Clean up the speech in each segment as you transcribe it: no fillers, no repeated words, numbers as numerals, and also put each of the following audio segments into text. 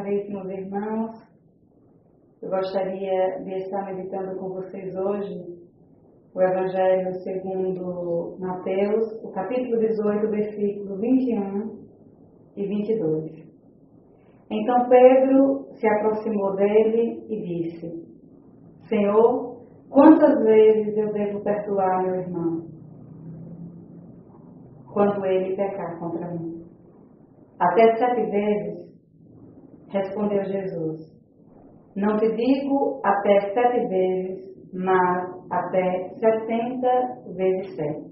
caríssimos irmãos, eu gostaria de estar meditando com vocês hoje o Evangelho segundo Mateus, o capítulo 18, versículo 21 e 22. Então Pedro se aproximou dele e disse: Senhor, quantas vezes eu devo perdoar meu irmão quando ele pecar contra mim? Até 7 vezes? Respondeu Jesus: Não te digo até 7 vezes, mas até 70 vezes 7.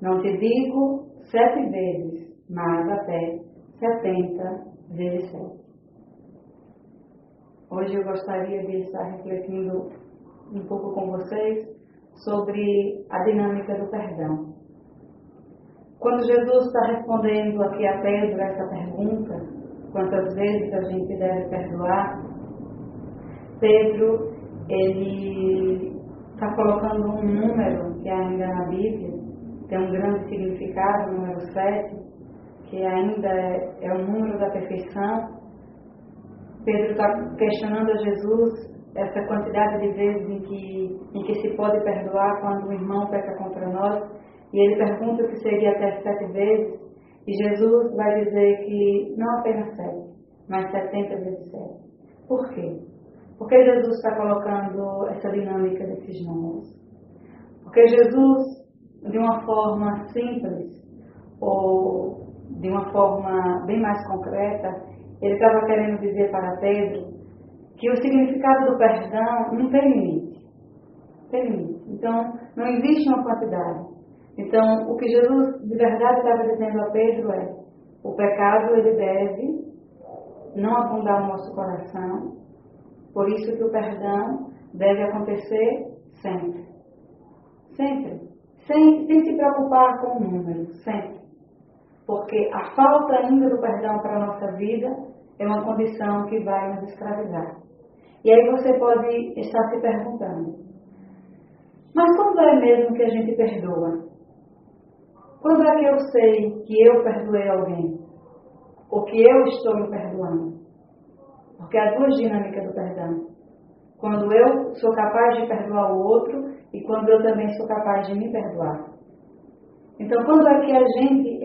Não te digo 7 vezes, mas até 70 vezes 7. Hoje eu gostaria de estar refletindo um pouco com vocês sobre a dinâmica do perdão. Quando Jesus está respondendo aqui a Pedro essa pergunta, quantas vezes a gente deve perdoar, Pedro, ele está colocando um número que ainda na Bíblia tem um grande significado, o número 7, que ainda é o número da perfeição. Pedro está questionando a Jesus essa quantidade de vezes em que se pode perdoar quando o irmão peca contra nós. E ele pergunta se seria até 7 vezes. E Jesus vai dizer que não apenas 7, mas 70 vezes 7. Por quê? Porque Jesus está colocando essa dinâmica desses números. Porque Jesus, de uma forma simples, ou de uma forma bem mais concreta, ele estava querendo dizer para Pedro que o significado do perdão não tem limite. Tem limite. Então, não existe uma quantidade. Então, o que Jesus de verdade estava dizendo a Pedro é: o pecado ele deve não abundar no nosso coração, por isso que o perdão deve acontecer sempre. Sempre. Sem se preocupar com o número, sempre. Porque a falta ainda do perdão para a nossa vida é uma condição que vai nos escravizar. E aí você pode estar se perguntando: mas quando é mesmo que a gente perdoa? Quando é que eu sei que eu perdoei alguém? Ou que eu estou me perdoando? Porque há duas dinâmicas do perdão. Quando eu sou capaz de perdoar o outro e quando eu também sou capaz de me perdoar. Então, quando é que a gente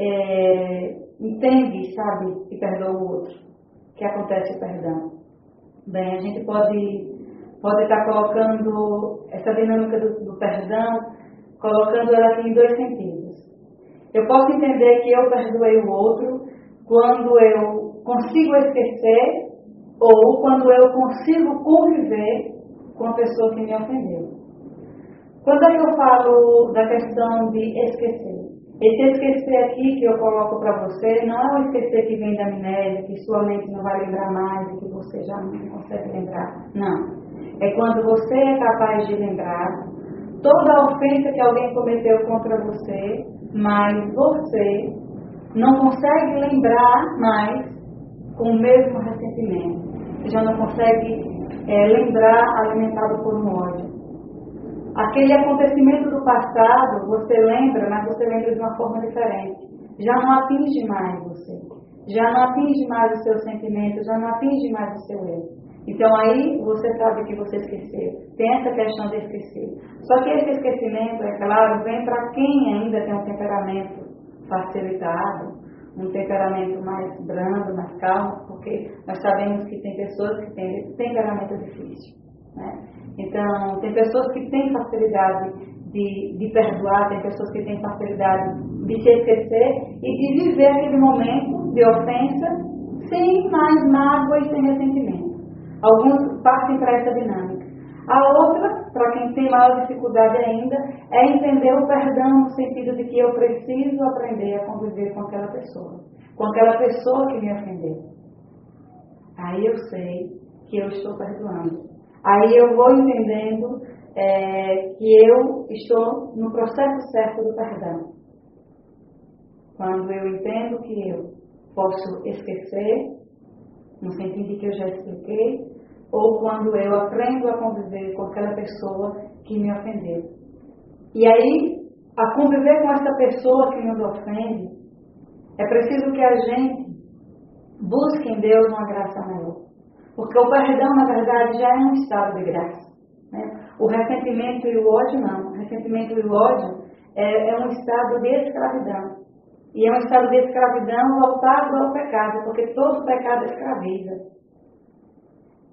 entende, sabe, e perdoa o outro, que acontece o perdão? Bem, a gente pode estar colocando essa dinâmica do perdão, colocando ela aqui em 2 sentidos. Eu posso entender que eu perdoei o outro quando eu consigo esquecer ou quando eu consigo conviver com a pessoa que me ofendeu. Quando é que eu falo da questão de esquecer? Esse esquecer aqui que eu coloco para você não é um esquecer que vem da amnésia, que sua mente não vai lembrar mais e que você já não consegue lembrar. Não. É quando você é capaz de lembrar toda a ofensa que alguém cometeu contra você, mas você não consegue lembrar mais com o mesmo ressentimento. Você já não consegue lembrar alimentado por um ódio. Aquele acontecimento do passado, você lembra, mas você lembra de uma forma diferente. Já não atinge mais você. Já não atinge mais o seu sentimento, já não atinge mais o seu eu. Então aí você sabe que você esqueceu. Tem essa questão de esquecer. Só que esse esquecimento, é claro, vem para quem ainda tem um temperamento facilitado, um temperamento mais brando, mais calmo, porque nós sabemos que tem pessoas que têm esse temperamento difícil, né? Então, tem pessoas que têm facilidade de perdoar, tem pessoas que têm facilidade de se esquecer e de viver aquele momento de ofensa sem mais mágoa e sem ressentimento. Alguns partem para essa dinâmica. A outra, para quem tem maior dificuldade ainda, é entender o perdão no sentido de que eu preciso aprender a conviver com aquela pessoa que me ofendeu. Aí eu sei que eu estou perdoando. Aí eu vou entendendo que eu estou no processo certo do perdão. Quando eu entendo que eu posso esquecer, no sentido de que eu já expliquei, ou quando eu aprendo a conviver com aquela pessoa que me ofendeu. E aí, a conviver com essa pessoa que nos ofende, é preciso que a gente busque em Deus uma graça maior. Porque o perdão, na verdade, já é um estado de graça. Né? O ressentimento e o ódio, não. O ressentimento e o ódio é um estado de escravidão. E é um estado de escravidão voltado ao pecado, porque todo pecado escraviza.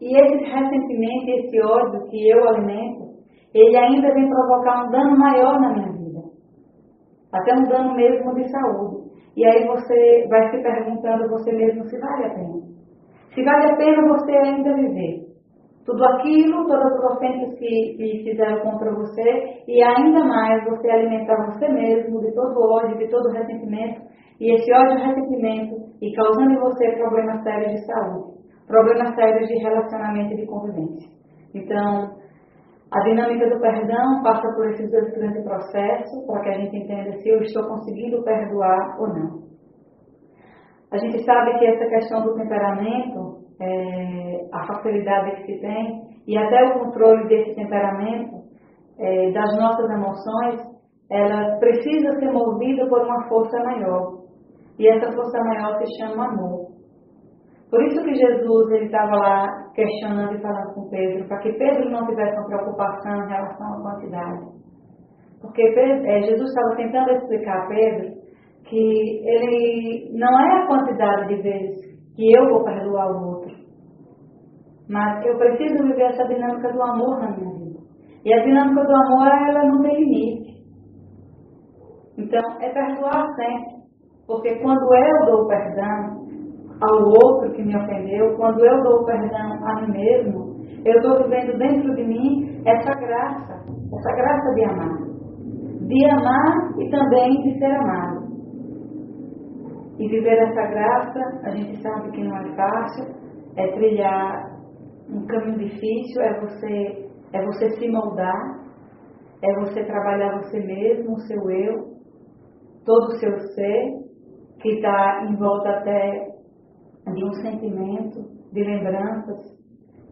E esse ressentimento e esse ódio que eu alimento, ele ainda vem provocar um dano maior na minha vida. Até um dano mesmo de saúde. E aí você vai se perguntando você mesmo se vale a pena. Se vale a pena você ainda viver. Tudo aquilo, todas as ofensas que fizeram contra você, e ainda mais você alimentar você mesmo de todo o ódio, de todo o ressentimento, e esse ódio e ressentimento, e causando em você problemas sérios de saúde, problemas sérios de relacionamento e de convivência. Então, a dinâmica do perdão passa por esses dois grandes processos, para que a gente entenda se eu estou conseguindo perdoar ou não. A gente sabe que essa questão do temperamento, a facilidade que se tem, e até o controle desse temperamento, das nossas emoções, ela precisa ser movida por uma força maior. E essa força maior se chama amor. Por isso que Jesus estava lá questionando e falando com Pedro, para que Pedro não tivesse uma preocupação em relação à quantidade. Porque Jesus estava tentando explicar a Pedro que ele não é a quantidade de vezes que eu vou perdoar o outro, mas eu preciso viver essa dinâmica do amor na minha vida. E a dinâmica do amor, ela não tem limite. Então, é perdoar sempre. Porque quando eu dou perdão ao outro que me ofendeu, quando eu dou perdão a mim mesmo, eu estou vivendo dentro de mim essa graça de amar. De amar e também de ser amado. E viver essa graça, a gente sabe que não é fácil, é trilhar um caminho difícil, é você se moldar, é você trabalhar você mesmo, o seu eu, todo o seu ser, que está em volta até de um sentimento, de lembranças,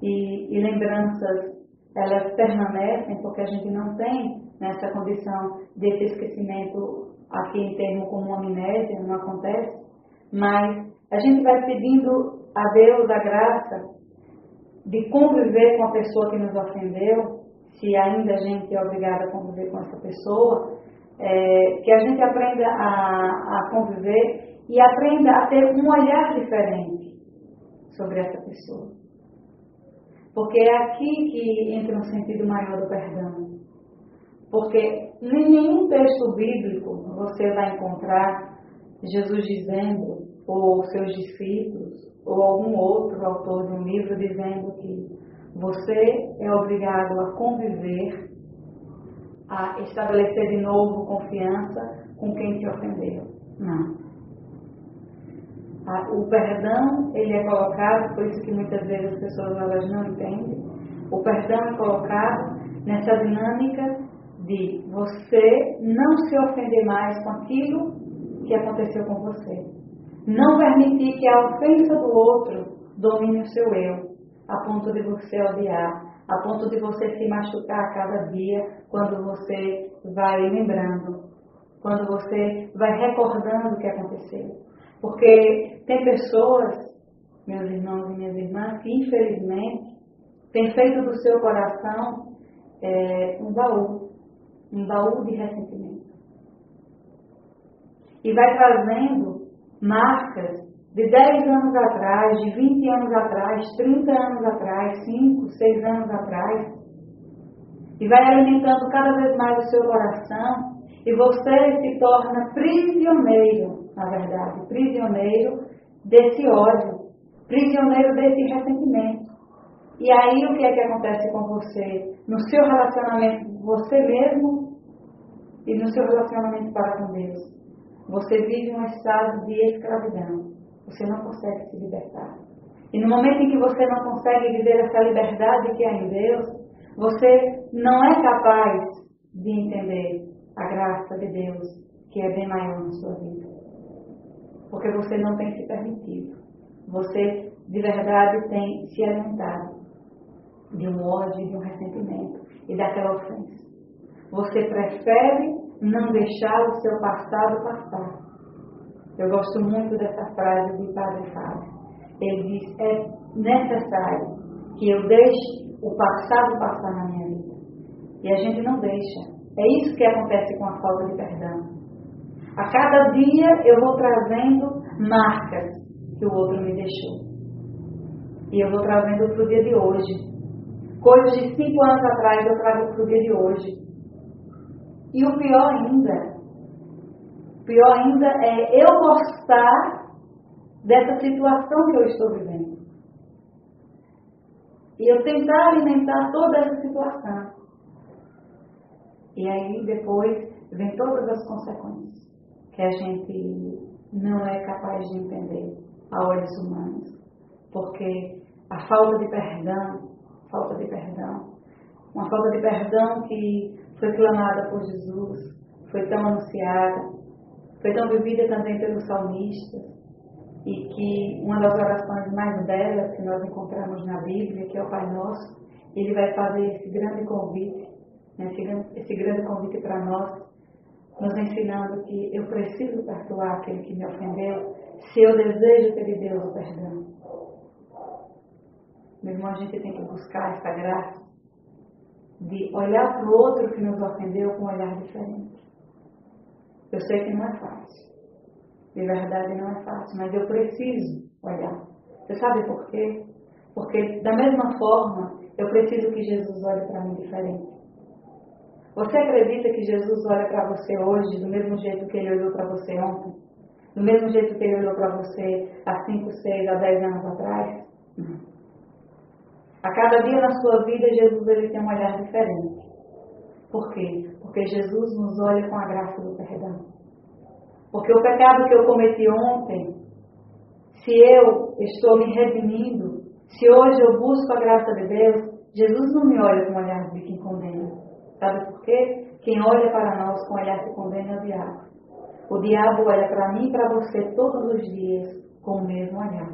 e lembranças, elas permanecem, porque a gente não tem nessa condição desse esquecimento aqui em termo como amnésia, não acontece, mas a gente vai pedindo a Deus a graça de conviver com a pessoa que nos ofendeu, se ainda a gente é obrigada a conviver com essa pessoa, que a gente aprenda a conviver e aprenda a ter um olhar diferente sobre essa pessoa. Porque é aqui que entra um sentido maior do perdão. Porque em nenhum texto bíblico você vai encontrar Jesus dizendo, ou seus discípulos, ou algum outro autor de um livro dizendo que você é obrigado a conviver, a estabelecer de novo confiança com quem te ofendeu. Não. O perdão, ele é colocado, por isso que muitas vezes as pessoas elas não entendem, o perdão é colocado nessa dinâmica de você não se ofender mais com aquilo que aconteceu com você. Não permitir que a ofensa do outro domine o seu eu, a ponto de você odiar, a ponto de você se machucar a cada dia quando você vai lembrando, quando você vai recordando o que aconteceu. Porque tem pessoas, meus irmãos e minhas irmãs, que infelizmente têm feito do seu coração um baú de ressentimento. E vai trazendo marcas de 10 anos atrás, de 20 anos atrás, 30 anos atrás, 5, 6 anos atrás. E vai alimentando cada vez mais o seu coração. E você se torna prisioneiro, na verdade, prisioneiro desse ódio, prisioneiro desse ressentimento. E aí o que é que acontece com você? No seu relacionamento com você mesmo e no seu relacionamento para com Deus. Você vive um estado de escravidão. Você não consegue se libertar. E no momento em que você não consegue viver essa liberdade que há em Deus, você não é capaz de entender a graça de Deus, que é bem maior na sua vida. Porque você não tem se permitido. Você, de verdade, tem se alimentado de um ódio, de um ressentimento e daquela ofensa. Você prefere não deixar o seu passado passar. Eu gosto muito dessa frase de Padre Fábio. Ele diz, é necessário que eu deixe o passado passar na minha vida. E a gente não deixa. É isso que acontece com a falta de perdão. A cada dia eu vou trazendo marcas que o outro me deixou. E eu vou trazendo para o dia de hoje. Coisas de 5 anos atrás eu trago para o dia de hoje. E o pior ainda é eu gostar dessa situação que eu estou vivendo. E eu tentar alimentar toda essa situação. E aí depois vem todas as consequências que a gente não é capaz de entender a olhos humanos. Porque a falta de perdão, uma falta de perdão que foi clamada por Jesus, foi tão anunciada, foi tão vivida também pelos salmistas, e que uma das orações mais belas que nós encontramos na Bíblia, que é o Pai Nosso, ele vai fazer esse grande convite, esse grande convite para nós, nos ensinando que eu preciso perdoar aquele que me ofendeu, se eu desejo ter de Deus o perdão. Meu irmão, a gente tem que buscar essa graça de olhar para o outro que nos ofendeu com um olhar diferente. Eu sei que não é fácil. De verdade não é fácil, mas eu preciso olhar. Você sabe por quê? Porque da mesma forma, eu preciso que Jesus olhe para mim diferente. Você acredita que Jesus olha para você hoje do mesmo jeito que ele olhou para você ontem? Do mesmo jeito que ele olhou para você há 5, 6, há 10 anos atrás? Não. A cada dia na sua vida, Jesus ele tem um olhar diferente. Por quê? Porque Jesus nos olha com a graça do perdão. Porque o pecado que eu cometi ontem, se eu estou me redimindo, se hoje eu busco a graça de Deus, Jesus não me olha com o olhar de quem condena. Sabe por quê? Quem olha para nós com o olhar que condena é o diabo. O diabo olha para mim e para você todos os dias com o mesmo olhar,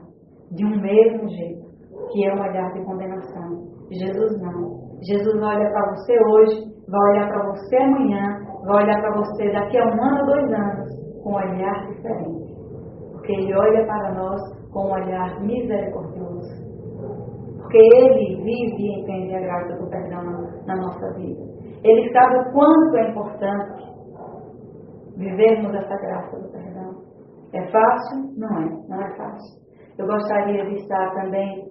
de um mesmo jeito, que é um olhar de condenação. Jesus não. Jesus olha para você hoje, vai olhar para você amanhã, vai olhar para você daqui a 1 ano, 2 anos, com um olhar diferente. Porque Ele olha para nós com um olhar misericordioso. Porque Ele vive e entende a graça do perdão na nossa vida. Ele sabe o quanto é importante vivermos essa graça do perdão. É fácil? Não é fácil. Eu gostaria de estar também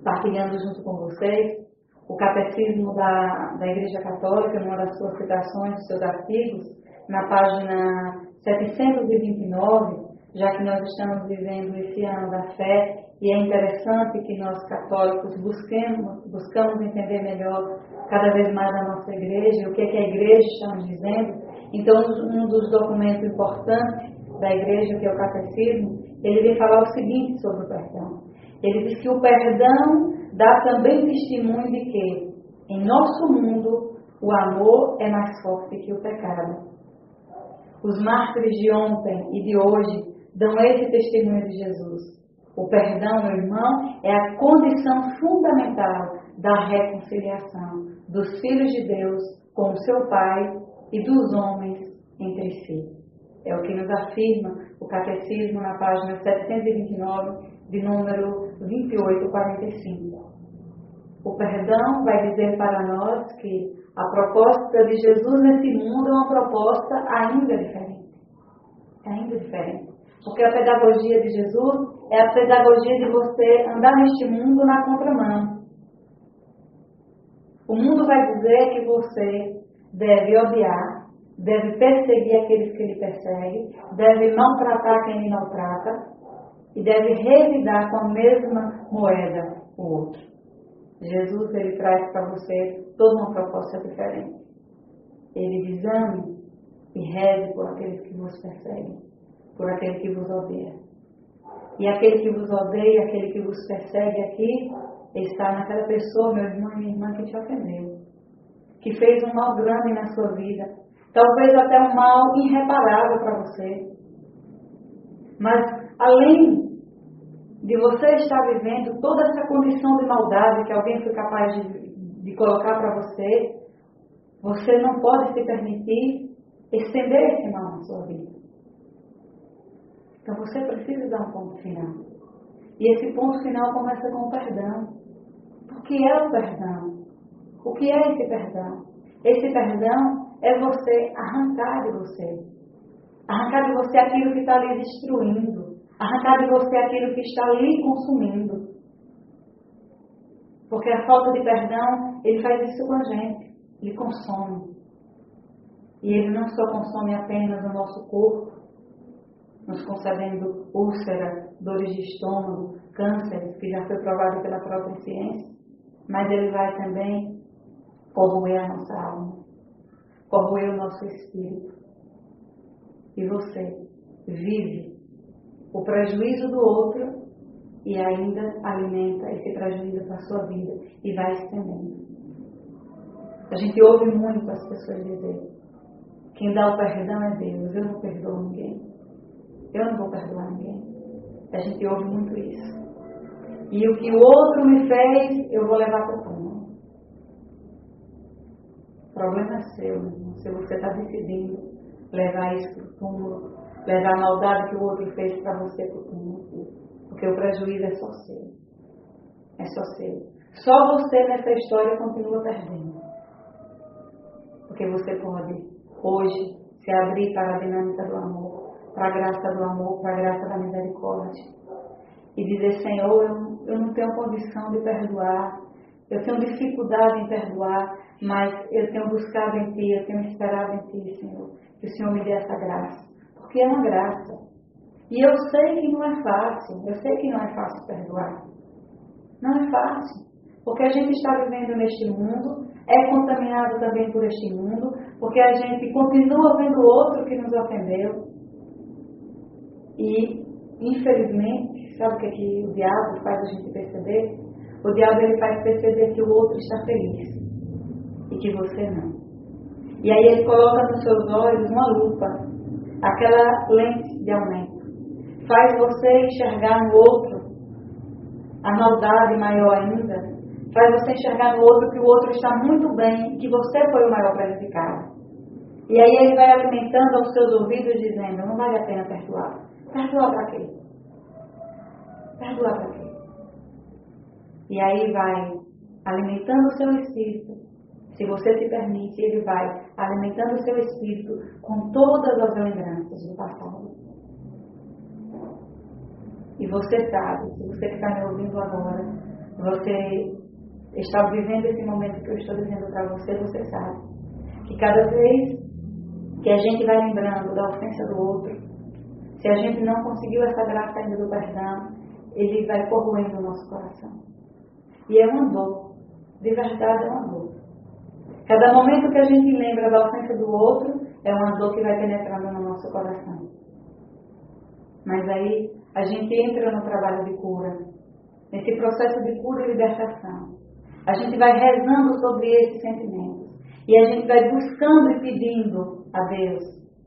partilhando junto com vocês o Catecismo da Igreja Católica, numa das suas citações, dos seus artigos, na página 729, já que nós estamos vivendo esse ano da fé, e é interessante que nós católicos buscamos entender melhor cada vez mais a nossa igreja, o que é que a igreja está nos dizendo. Então, um dos documentos importantes da igreja, que é o Catecismo, ele vem falar o seguinte sobre o perdão. Ele diz que o perdão dá também testemunho de que, em nosso mundo, o amor é mais forte que o pecado. Os mártires de ontem e de hoje dão esse testemunho de Jesus. O perdão, meu irmão, é a condição fundamental da reconciliação dos filhos de Deus com o seu Pai e dos homens entre si. É o que nos afirma o Catecismo na página 729, de número 2845. O perdão vai dizer para nós que a proposta de Jesus nesse mundo é uma proposta ainda diferente. Ainda diferente. Porque a pedagogia de Jesus é a pedagogia de você andar neste mundo na contramão. O mundo vai dizer que você deve odiar, deve perseguir aqueles que ele persegue, deve maltratar quem ele maltrata e deve revidar com a mesma moeda o outro. Jesus ele traz para você toda uma proposta diferente. Ele diz: ame e reze por aqueles que vos perseguem, por aquele que vos odeia. E aquele que vos odeia, aquele que vos persegue aqui, está naquela pessoa, meu irmão e minha irmã, que te ofendeu, que fez um mal grande na sua vida, talvez até um mal irreparável para você. Mas além de você estar vivendo toda essa condição de maldade que alguém foi capaz de colocar para você, você não pode se permitir estender esse mal na sua vida. Então você precisa dar um ponto final. E esse ponto final começa com o perdão. O que é o perdão? O que é esse perdão? Esse perdão é você arrancar de você. Arrancar de você aquilo que está lhe destruindo. Arrancar de você aquilo que está lhe consumindo. Porque a falta de perdão, ele faz isso com a gente. Ele consome. E ele não só consome apenas o nosso corpo, nos concedendo úlcera, dores de estômago, câncer, que já foi provado pela própria ciência, mas ele vai também corroer a nossa alma, corroer o nosso espírito. E você vive o prejuízo do outro e ainda alimenta esse prejuízo para a sua vida e vai estendendo. A gente ouve muito as pessoas dizer: quem dá o perdão é Deus, eu não perdoo ninguém. Eu não vou perdoar ninguém. A gente ouve muito isso. E o que o outro me fez, eu vou levar para o túmulo. O problema é seu, meu irmão. Se você está decidindo levar isso para o túmulo, levar a maldade que o outro fez para você para o túmulo. Porque o prejuízo é só seu. É só seu. Só você nessa história continua perdendo. Porque você pode, hoje, se abrir para a dinâmica do amor, para a graça do amor, para a graça da misericórdia. E dizer: Senhor, eu não tenho condição de perdoar, eu tenho dificuldade em perdoar, mas eu tenho buscado em Ti, eu tenho esperado em Ti, Senhor, que o Senhor me dê essa graça. Porque é uma graça. E eu sei que não é fácil, eu sei que não é fácil perdoar. Não é fácil. Porque a gente está vivendo neste mundo, é contaminado também por este mundo, porque a gente continua vendo o outro que nos ofendeu. E, infelizmente, sabe o que o diabo faz a gente perceber? O diabo, ele faz perceber que o outro está feliz e que você não. E aí ele coloca nos seus olhos uma lupa, aquela lente de aumento. Faz você enxergar no outro a maldade maior ainda. Faz você enxergar no outro que o outro está muito bem e que você foi o maior prejudicado. E aí ele vai alimentando aos seus ouvidos dizendo: não vale a pena perdoar. Perdoar para quê? Perdoar para quê? E aí vai alimentando o seu espírito. Se você se permite, ele vai alimentando o seu espírito com todas as lembranças do passado. E você sabe, se você que está me ouvindo agora, você está vivendo esse momento que eu estou dizendo para você, você sabe que cada vez que a gente vai lembrando da ofensa do outro, se a gente não conseguiu essa graça ainda do perdão, ele vai corroendo o nosso coração. E é uma dor, de verdade é uma dor. Cada momento que a gente lembra da ofensa do outro, é uma dor que vai penetrando no nosso coração. Mas aí a gente entra no trabalho de cura, nesse processo de cura e libertação. A gente vai rezando sobre esses sentimentos. E a gente vai buscando e pedindo a Deus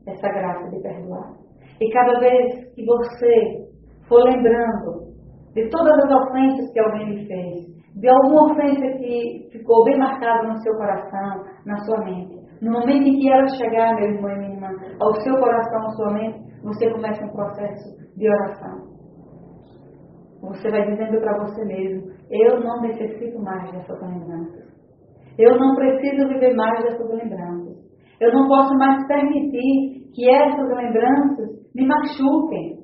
essa graça de perdoar. E cada vez que você for lembrando de todas as ofensas que alguém lhe fez, de alguma ofensa que ficou bem marcada no seu coração, na sua mente, no momento em que ela chegar, meu irmão e minha irmã, ao seu coração, à sua mente, você começa um processo de oração. Você vai dizendo para você mesmo: eu não necessito mais dessas lembranças. Eu não preciso viver mais dessas lembranças. Eu não posso mais permitir que essas lembranças me machuquem.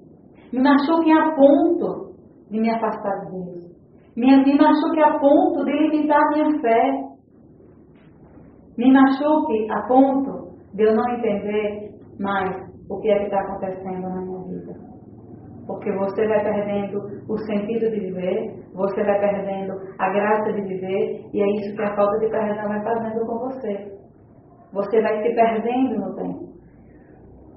Me machuquem a ponto de me afastar de Deus. Me machuquem a ponto de limitar minha fé. Me machuque a ponto de eu não entender mais o que é que está acontecendo na minha vida. Porque você vai perdendo o sentido de viver, você vai perdendo a graça de viver, e é isso que a falta de perdão vai fazendo com você. Você vai se perdendo no tempo.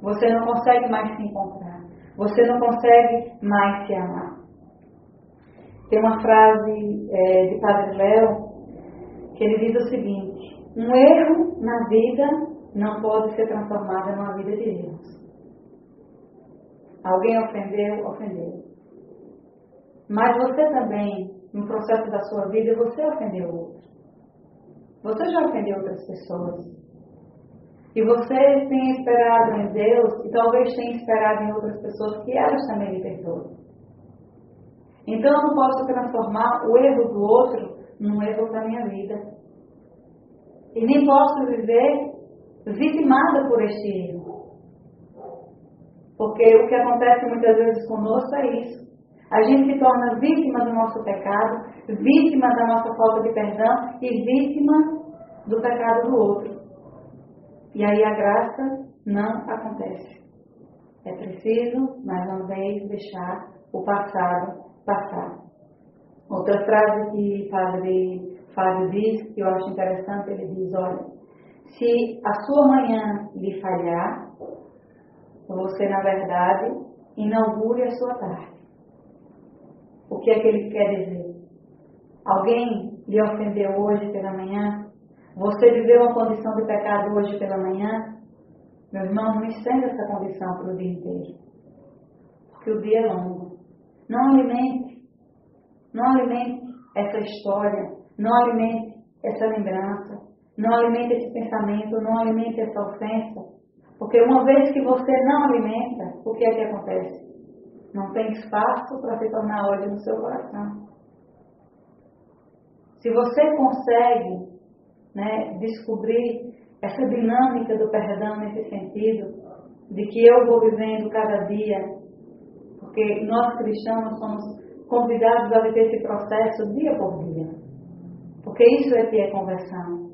Você não consegue mais se encontrar. Você não consegue mais se amar. Tem uma frase de Padre Léo que ele diz o seguinte: um erro na vida não pode ser transformado numa vida de erros. Alguém ofendeu, ofendeu. Mas você também, no processo da sua vida, você ofendeu outro. Você já ofendeu outras pessoas. E você tem esperado em Deus, e talvez tenha esperado em outras pessoas que elas também lhe perdoem. Então eu não posso transformar o erro do outro num erro da minha vida. E nem posso viver vitimada por este erro. Porque o que acontece muitas vezes conosco é isso. A gente se torna vítima do nosso pecado, vítima da nossa falta de perdão e vítima do pecado do outro. E aí a graça não acontece. É preciso, mais uma vez, deixar o passado passar. Outra frase que Padre Fábio diz, que eu acho interessante, ele diz, olha, se a sua manhã lhe falhar, você, na verdade, inaugure a sua tarde. O que é que ele quer dizer? Alguém lhe ofendeu hoje pela manhã? Você viveu uma condição de pecado hoje pela manhã? Meu irmão, não estenda essa condição para o dia inteiro. Porque o dia é longo. Não alimente essa história, não alimente essa lembrança, não alimente esse pensamento, não alimente essa ofensa. Porque uma vez que você não alimenta, o que é que acontece? Não tem espaço para se tornar ódio no seu coração. Se você consegue, descobrir essa dinâmica do perdão nesse sentido, de que eu vou vivendo cada dia, porque nós cristãos somos convidados a viver esse processo dia por dia. Porque isso é que é conversão.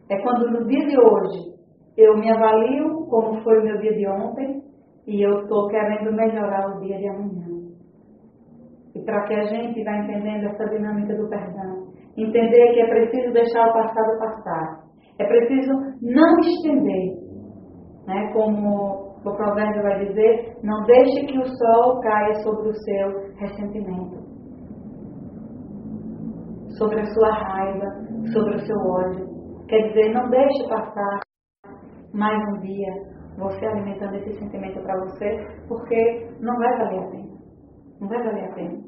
É quando no dia de hoje eu me avalio como foi o meu dia de ontem e eu estou querendo melhorar o dia de amanhã. E para que a gente vá entendendo essa dinâmica do perdão, entender que é preciso deixar o passado passar, é preciso não estender, como o provérbio vai dizer, não deixe que o sol caia sobre o seu ressentimento, sobre a sua raiva, sobre o seu ódio. Quer dizer, não deixe passar mais um dia você alimentando esse sentimento para você, porque não vai valer a pena. Não vai valer a pena.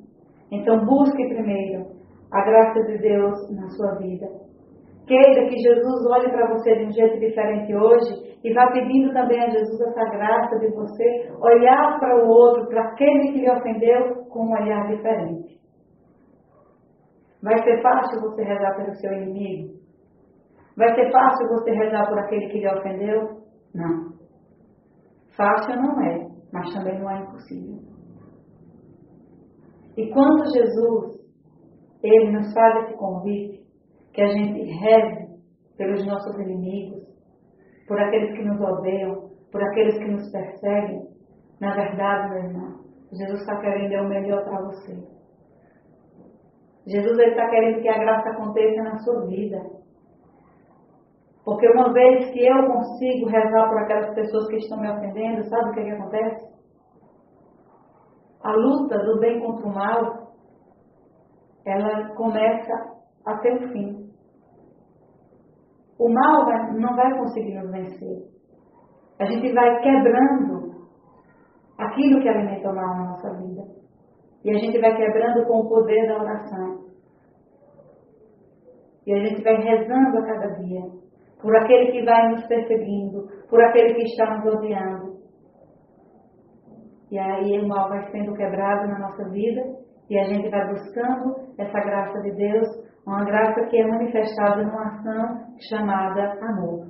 Então busque primeiro a graça de Deus na sua vida. Queira que Jesus olhe para você de um jeito diferente hoje e vá pedindo também a Jesus essa graça de você olhar para o outro, para aquele que lhe ofendeu, com um olhar diferente. Vai ser fácil você rezar pelo seu inimigo? Vai ser fácil você rezar por aquele que lhe ofendeu? Não. Fácil não é, mas também não é impossível. E quando Jesus, Ele nos faz esse convite, que a gente reze pelos nossos inimigos, por aqueles que nos odeiam, por aqueles que nos perseguem, na verdade, meu irmão, Jesus está querendo o melhor para você. Jesus está querendo que a graça aconteça na sua vida. Porque uma vez que eu consigo rezar por aquelas pessoas que estão me ofendendo, sabe o que acontece? A luta do bem contra o mal, ela começa a ter um fim. O mal não vai conseguir nos vencer. A gente vai quebrando aquilo que alimenta o mal na nossa vida. E a gente vai quebrando com o poder da oração. E a gente vai rezando a cada dia por aquele que vai nos perseguindo, por aquele que está nos odiando. E aí o mal vai sendo quebrado na nossa vida e a gente vai buscando essa graça de Deus, uma graça que é manifestada numa ação chamada amor.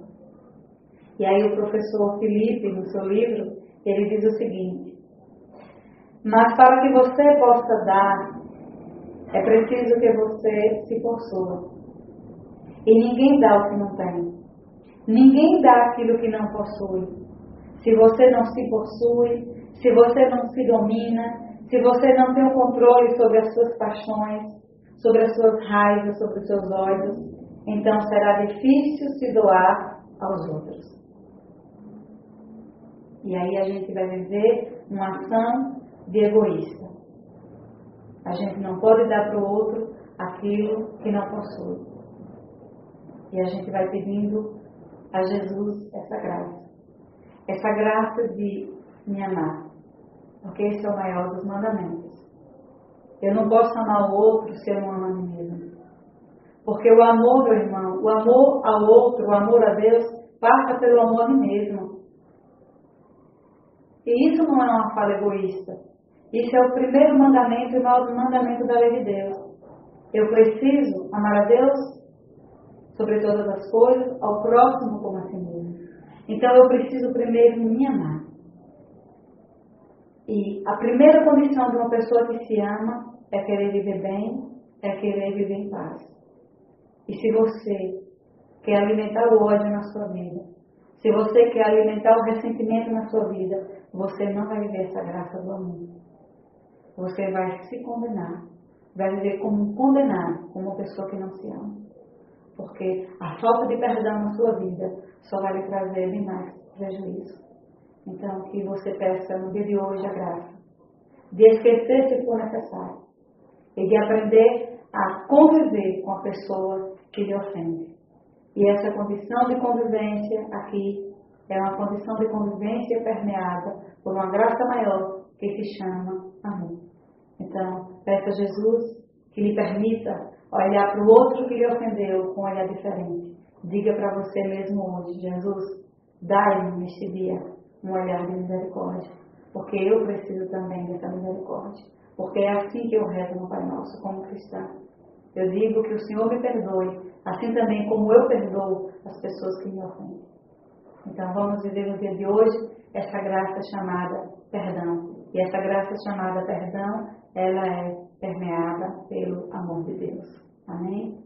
E aí o professor Felipe, no seu livro, ele diz o seguinte: mas para que você possa dar, é preciso que você se possua. E ninguém dá o que não tem. Ninguém dá aquilo que não possui. Se você não se possui, se você não se domina, se você não tem o controle sobre as suas paixões, sobre as suas raivas, sobre os seus ódios, então será difícil se doar aos outros. E aí a gente vai viver uma ação de egoísta. A gente não pode dar para o outro aquilo que não possui. E a gente vai pedindo a Jesus essa graça. Essa graça de me amar. Porque esse é o maior dos mandamentos. Eu não posso amar o outro se eu não amo a mim mesmo. Porque o amor, meu irmão, o amor ao outro, o amor a Deus, passa pelo amor a mim mesmo. E isso não é uma fala egoísta. Isso é o primeiro mandamento e o maior mandamento da lei de Deus. Eu preciso amar a Deus sobre todas as coisas, ao próximo como a si mesmo. Então eu preciso primeiro me amar. E a primeira condição de uma pessoa que se ama é querer viver bem, é querer viver em paz. E se você quer alimentar o ódio na sua vida, se você quer alimentar o ressentimento na sua vida, você não vai viver essa graça do amor. Você vai se condenar, vai viver como um condenado, como uma pessoa que não se ama. Porque a falta de perdão na sua vida só vai lhe trazer bem mais prejuízo. Então, que você peça no dia de hoje a graça de esquecer se for necessário e de aprender a conviver com a pessoa que lhe ofende. E essa condição de convivência aqui é uma condição de convivência permeada por uma graça maior que se chama amor. Então, peça a Jesus que lhe permita olhar para o outro que lhe ofendeu com um olhar diferente. Diga para você mesmo hoje: Jesus, dai-me neste dia um olhar de misericórdia, porque eu preciso também dessa misericórdia. Porque é assim que eu rezo no Pai Nosso como cristã. Eu digo que o Senhor me perdoe, assim também como eu perdoo as pessoas que me ofendem. Então vamos viver no dia de hoje essa graça chamada perdão. E essa graça chamada perdão, ela é permeada pelo amor de Deus. Amém?